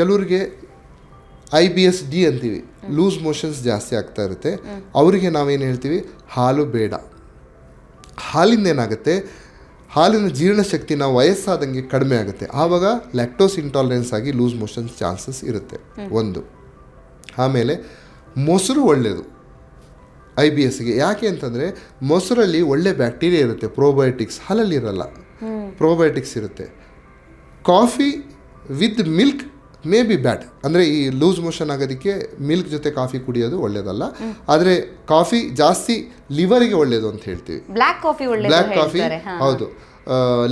ಕೆಲವ್ರಿಗೆ IBS-D ಅಂತೀವಿ, loose motions ಜಾಸ್ತಿ ಆಗ್ತಾ ಇರುತ್ತೆ. ಅವರಿಗೆ ನಾವೇನು ಹೇಳ್ತೀವಿ, ಹಾಲು ಬೇಡ. ಹಾಲಿಂದ ಏನಾಗುತ್ತೆ, ಹಾಲಿನ ಜೀರ್ಣಶಕ್ತಿ ನಾವು ವಯಸ್ಸಾದಂಗೆ ಕಡಿಮೆ ಆಗುತ್ತೆ. ಆವಾಗ ಲ್ಯಾಕ್ಟೋಸ್ ಇಂಟಾಲರೆನ್ಸ್ ಆಗಿ ಲೂಸ್ ಮೋಷನ್ಸ್ ಚಾನ್ಸಸ್ ಇರುತ್ತೆ ಒಂದು. ಆಮೇಲೆ ಮೊಸರು ಒಳ್ಳೆಯದು IBS-ಗೆ. ಯಾಕೆ ಅಂತಂದರೆ ಮೊಸರಲ್ಲಿ ಒಳ್ಳೆ ಬ್ಯಾಕ್ಟೀರಿಯಾ ಇರುತ್ತೆ, ಪ್ರೋಬಯೋಟಿಕ್ಸ್. ಹಾಲಲ್ಲಿ ಇರಲ್ಲ, ಪ್ರೋಬಯೋಟಿಕ್ಸ್ ಇರುತ್ತೆ. Coffee with milk may be ಬ್ಯಾಡ್, ಅಂದರೆ ಈ ಲೂಸ್ ಮೋಷನ್ ಆಗೋದಕ್ಕೆ ಮಿಲ್ಕ್ ಜೊತೆ ಕಾಫಿ ಕುಡಿಯೋದು ಒಳ್ಳೆಯದಲ್ಲ. ಆದರೆ ಕಾಫಿ ಜಾಸ್ತಿ ಲಿವರಿಗೆ ಒಳ್ಳೆಯದು ಅಂತ ಹೇಳ್ತೀವಿ. ಬ್ಲ್ಯಾಕ್ ಕಾಫಿ ಹೌದು,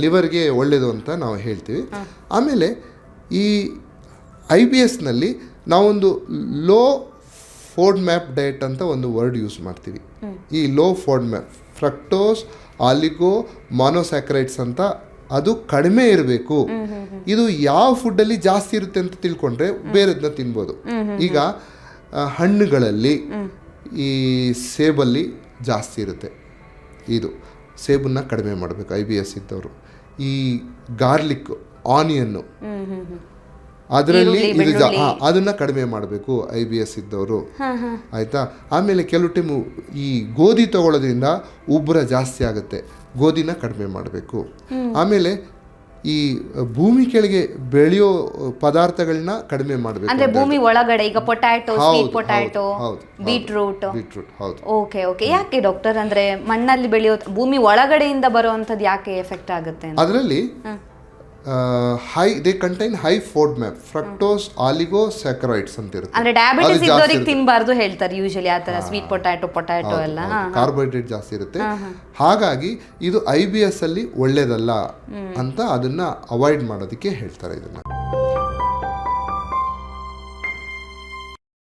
ಲಿವರ್ಗೆ ಒಳ್ಳೆಯದು ಅಂತ ನಾವು ಹೇಳ್ತೀವಿ. ಆಮೇಲೆ ಈ IBS-ನಲ್ಲಿ ನಾವೊಂದು ಲೋ ಫೋಡ್ ಮ್ಯಾಪ್ ಡಯಟ್ ಅಂತ ಒಂದು ವರ್ಡ್ ಯೂಸ್ ಮಾಡ್ತೀವಿ. ಈ ಲೋ ಫೋಡ್ ಮ್ಯಾಪ್, ಫ್ರಕ್ಟೋಸ್, ಆಲಿಗೋ, ಮಾನೋಸ್ಯಾಕ್ರೈಡ್ಸ್ ಅಂತ ಅದು ಕಡಿಮೆ ಇರಬೇಕು. ಇದು ಯಾವ ಫುಡ್ಡಲ್ಲಿ ಜಾಸ್ತಿ ಇರುತ್ತೆ ಅಂತ ತಿಳ್ಕೊಂಡ್ರೆ ಬೇರೆದನ್ನ ತಿನ್ಬೋದು. ಈಗ ಹಣ್ಣುಗಳಲ್ಲಿ ಈ ಸೇಬಲ್ಲಿ ಜಾಸ್ತಿ ಇರುತ್ತೆ, ಇದು ಸೇಬನ್ನ ಕಡಿಮೆ ಮಾಡಬೇಕು IBS ಇದ್ದವರು. ಈ ಗಾರ್ಲಿಕ್, ಆನಿಯನ್ನು, ಅದರಲ್ಲಿ ಇದು ಅದನ್ನು ಕಡಿಮೆ ಮಾಡಬೇಕು IBS ಇದ್ದವರು, ಆಯಿತಾ. ಆಮೇಲೆ ಕೆಲವು ಟೈಮು ಈ ಗೋಧಿ ತಗೊಳ್ಳೋದ್ರಿಂದ ಉಬ್ಬರ ಜಾಸ್ತಿ ಆಗುತ್ತೆ, ಗೋಧಿನ ಕಡಿಮೆ ಮಾಡಬೇಕು. ಆಮೇಲೆ ಈ ಭೂಮಿ ಕೆಳಗೆ ಬೆಳೆಯೋ ಪದಾರ್ಥಗಳನ್ನ ಕಡಿಮೆ ಮಾಡಬೇಕು. ಅಂದ್ರೆ ಭೂಮಿ ಒಳಗಡೆ ಈಗ ಪೊಟ್ಯಾಟೊ, ಸ್ವೀಟ್ ಪೊಟ್ಯಾಟೊ, ಬೀಟ್ರೂಟ್. ಹೌದು. ಓಕೆ. ಯಾಕೆ ಡಾಕ್ಟರ್, ಅಂದ್ರೆ ಮಣ್ಣಲ್ಲಿ ಬೆಳೆಯೋ ಭೂಮಿ ಒಳಗಡೆಯಿಂದ ಬರುವಂತದ್ದು ಯಾಕೆ ಎಫೆಕ್ಟ್ ಆಗುತ್ತೆ? ಅದರಲ್ಲಿ they contain high FODMAP, fructose, oligosaccharides ಅಂತ ಇರುತ್ತೆ. ಅಂದ್ರೆ ಡಯಾಬಿಟಿಸ್ ಇದ್ದವರಿಗೆ ತಿನ್ನಬಾರ್ದು ಹೇಳ್ತಾರೆ ಯೂಶಲಿ, ಆ ತರ ಸ್ವೀಟ್ ಪೊಟ್ಯಾಟೊ ಎಲ್ಲ ಕಾರ್ಬೋಹೈಡ್ರೇಟ್ ಜಾಸ್ತಿ ಇರುತ್ತೆ. ಹಾಗಾಗಿ ಇದು IBS ಅಲ್ಲಿ ಒಳ್ಳೇದಲ್ಲ ಅಂತ ಅದನ್ನ ಅವಾಯ್ಡ್ ಮಾಡೋದಕ್ಕೆ ಹೇಳ್ತಾರೆ ಇದನ್ನ.